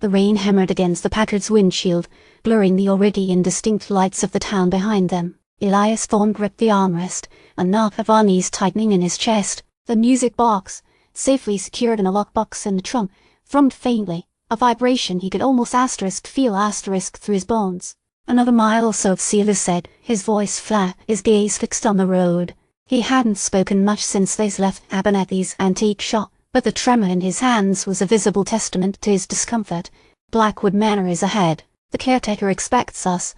The rain hammered against the Packard's windshield, blurring the already indistinct lights of the town behind them. Elias Thorne gripped the armrest, a knot of unease tightening in his chest. The music box, safely secured in a lockbox in the trunk, thrummed faintly, a vibration he could almost feel through his bones. Another mile or so, Silas said, his voice flat, his gaze fixed on the road. He hadn't spoken much since they'd left Abernathy's antique shop, but the tremor in his hands was a visible testament to his discomfort. Blackwood Manor is ahead. The caretaker expects us.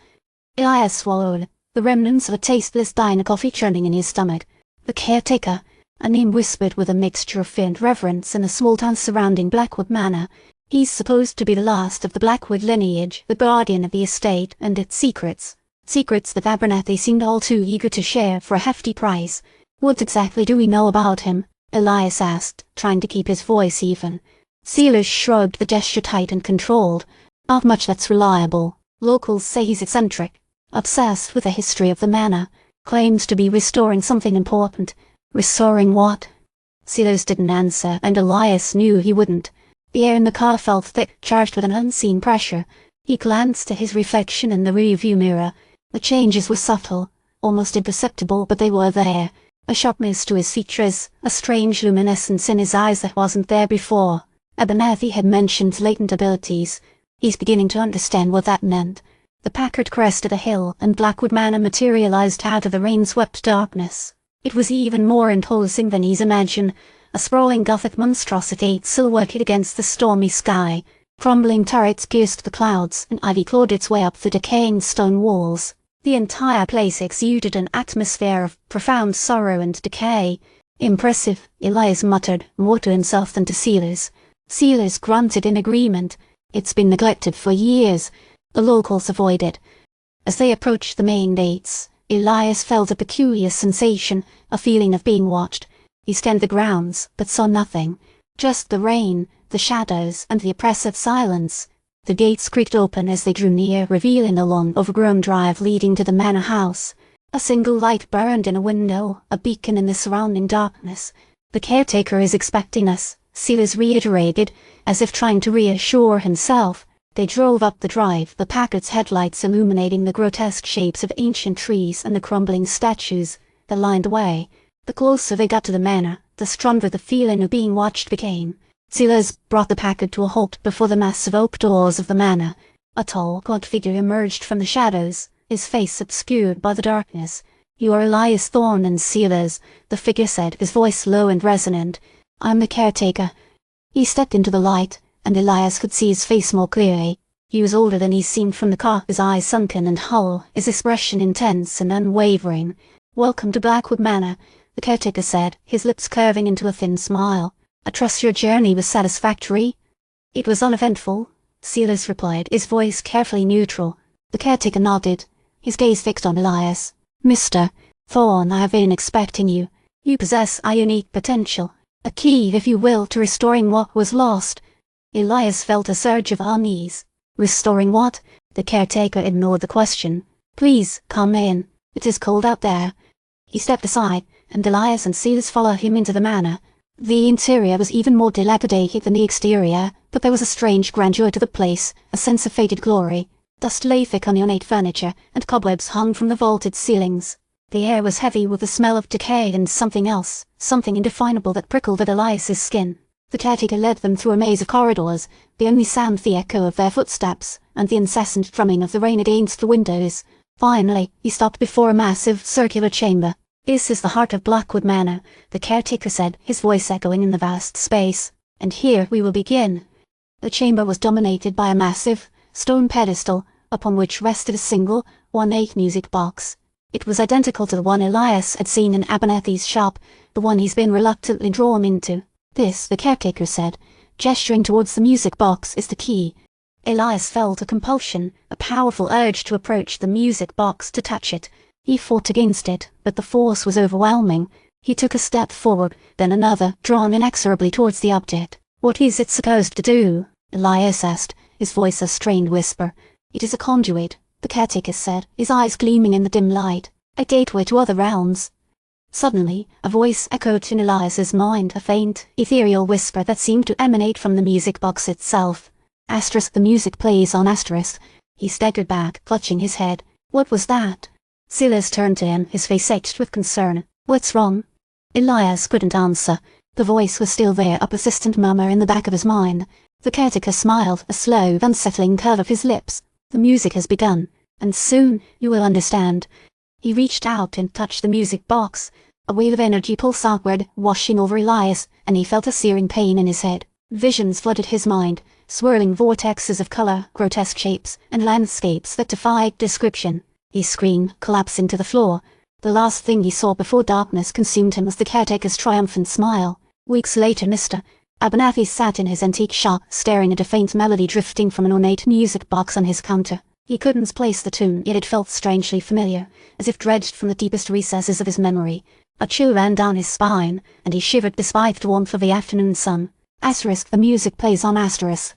Elias swallowed, the remnants of a tasteless diner coffee churning in his stomach. The caretaker, a name whispered with a mixture of fear and reverence in the small town surrounding Blackwood Manor. He's supposed to be the last of the Blackwood lineage, the guardian of the estate and its secrets. Secrets that Abernathy seemed all too eager to share for a hefty price. What exactly do we know about him? Elias asked, trying to keep his voice even. Silas shrugged, the gesture tight and controlled. Not much that's reliable. Locals say he's eccentric, obsessed with the history of the manor, claims to be restoring something important. Restoring what? Silas didn't answer, and Elias knew he wouldn't. The air in the car felt thick, charged with an unseen pressure. He glanced at his reflection in the rearview mirror. The changes were subtle, almost imperceptible, but they were there. A sharpness to his features, a strange luminescence in his eyes that wasn't there before. Abernathy had mentioned latent abilities. He's beginning to understand what that meant. The Packard crested a hill, and Blackwood Manor materialized out of the rain-swept darkness. It was even more imposing than he's imagined, a sprawling Gothic monstrosity silhouetted against the stormy sky. Crumbling turrets pierced the clouds, and ivy clawed its way up the decaying stone walls. The entire place exuded an atmosphere of profound sorrow and decay. Impressive, Elias muttered, more to himself than to Silas. Silas grunted in agreement. It's been neglected for years. The locals avoid it. As they approached the main gates, Elias felt a peculiar sensation, a feeling of being watched. He scanned the grounds, but saw nothing. Just the rain, the shadows, and the oppressive silence. The gates creaked open as they drew near, revealing a long, overgrown drive leading to the manor house. A single light burned in a window, a beacon in the surrounding darkness. The caretaker is expecting us, Silas reiterated, as if trying to reassure himself. They drove up the drive, the Packard's headlights illuminating the grotesque shapes of ancient trees and the crumbling statues that lined the way. The closer they got to the manor, the stronger the feeling of being watched became. Silas brought the Packard to a halt before the massive oak doors of the manor. A tall, gaunt figure emerged from the shadows, his face obscured by the darkness. "You are Elias Thorne and Silas," the figure said, his voice low and resonant. "I'm the caretaker." He stepped into the light, and Elias could see his face more clearly. He was older than he seemed from the car, his eyes sunken and hollow, his expression intense and unwavering. "Welcome to Blackwood Manor," the caretaker said, his lips curving into a thin smile. "I trust your journey was satisfactory?" "It was uneventful," Silas replied, his voice carefully neutral. The caretaker nodded, his gaze fixed on Elias. "Mr. Thorne, I have been expecting you. You possess a unique potential, a key, if you will, to restoring what was lost." Elias felt a surge of unease. "Restoring what?" The caretaker ignored the question. "Please, come in. It is cold out there." He stepped aside, and Elias and Silas followed him into the manor. The interior was even more dilapidated than the exterior, but there was a strange grandeur to the place, a sense of faded glory. Dust lay thick on the ornate furniture, and cobwebs hung from the vaulted ceilings. The air was heavy with the smell of decay and something else, something indefinable that prickled at Elias's skin. The caretaker led them through a maze of corridors, the only sound the echo of their footsteps, and the incessant drumming of the rain against the windows. Finally, he stopped before a massive, circular chamber. "This is the heart of Blackwood Manor," the caretaker said, his voice echoing in the vast space. "And here we will begin." The chamber was dominated by a massive, stone pedestal, upon which rested a single, ornate music box. It was identical to the one Elias had seen in Abernathy's shop, the one he's been reluctantly drawn into. "This," the caretaker said, gesturing towards the music box, "is the key." Elias felt a compulsion, a powerful urge to approach the music box, to touch it. He fought against it, but the force was overwhelming. He took a step forward, then another, drawn inexorably towards the object. "What is it supposed to do?" Elias asked, his voice a strained whisper. "It is a conduit," the caretaker said, his eyes gleaming in the dim light. "A gateway to other realms." Suddenly, a voice echoed in Elias's mind, a faint, ethereal whisper that seemed to emanate from the music box itself. Asterisk the music plays on asterisk. He staggered back, clutching his head. What was that? Silas turned to him, his face etched with concern. What's wrong? Elias couldn't answer. The voice was still there, a persistent murmur in the back of his mind. The caretaker smiled, a slow, unsettling curve of his lips. The music has begun, and soon you will understand. He reached out and touched the music box. A wave of energy pulsed outward, washing over Elias, and he felt a searing pain in his head. Visions flooded his mind, swirling vortexes of color, grotesque shapes, and landscapes that defied description. He screamed, collapsing to the floor. The last thing he saw before darkness consumed him was the caretaker's triumphant smile. Weeks later, Mr. Abernathy sat in his antique shop, staring at a faint melody drifting from an ornate music box on his counter. He couldn't place the tune, yet it felt strangely familiar, as if dredged from the deepest recesses of his memory. A chill ran down his spine, and he shivered despite the warmth of the afternoon sun. Asterisk the music plays on asterisk.